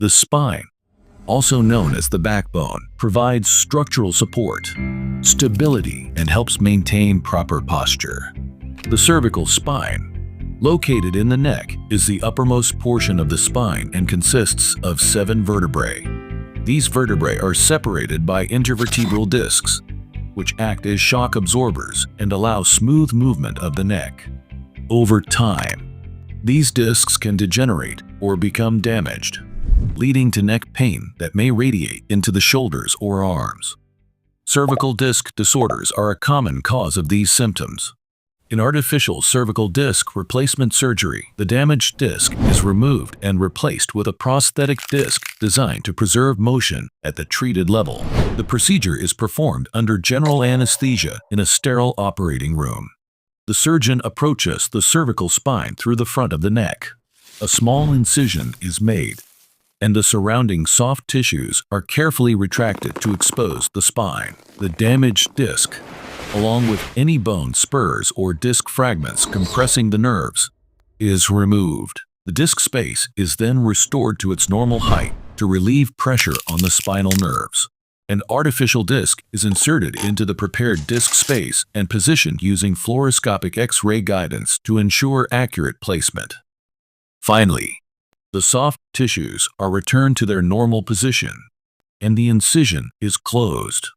The spine, also known as the backbone, provides structural support, stability, and helps maintain proper posture. The cervical spine, located in the neck, is the uppermost portion of the spine and consists of 7 vertebrae. These vertebrae are separated by intervertebral discs, which act as shock absorbers and allow smooth movement of the neck. Over time, these discs can degenerate or become damaged, leading to neck pain that may radiate into the shoulders or arms. Cervical disc disorders are a common cause of these symptoms. In artificial cervical disc replacement surgery, the damaged disc is removed and replaced with a prosthetic disc designed to preserve motion at the treated level. The procedure is performed under general anesthesia in a sterile operating room. The surgeon approaches the cervical spine through the front of the neck. A small incision is made, and the surrounding soft tissues are carefully retracted to expose the spine. The damaged disc, along with any bone spurs or disc fragments compressing the nerves, is removed. The disc space is then restored to its normal height to relieve pressure on the spinal nerves. An artificial disc is inserted into the prepared disc space and positioned using fluoroscopic X-ray guidance to ensure accurate placement. Finally, the soft tissues are returned to their normal position, and the incision is closed.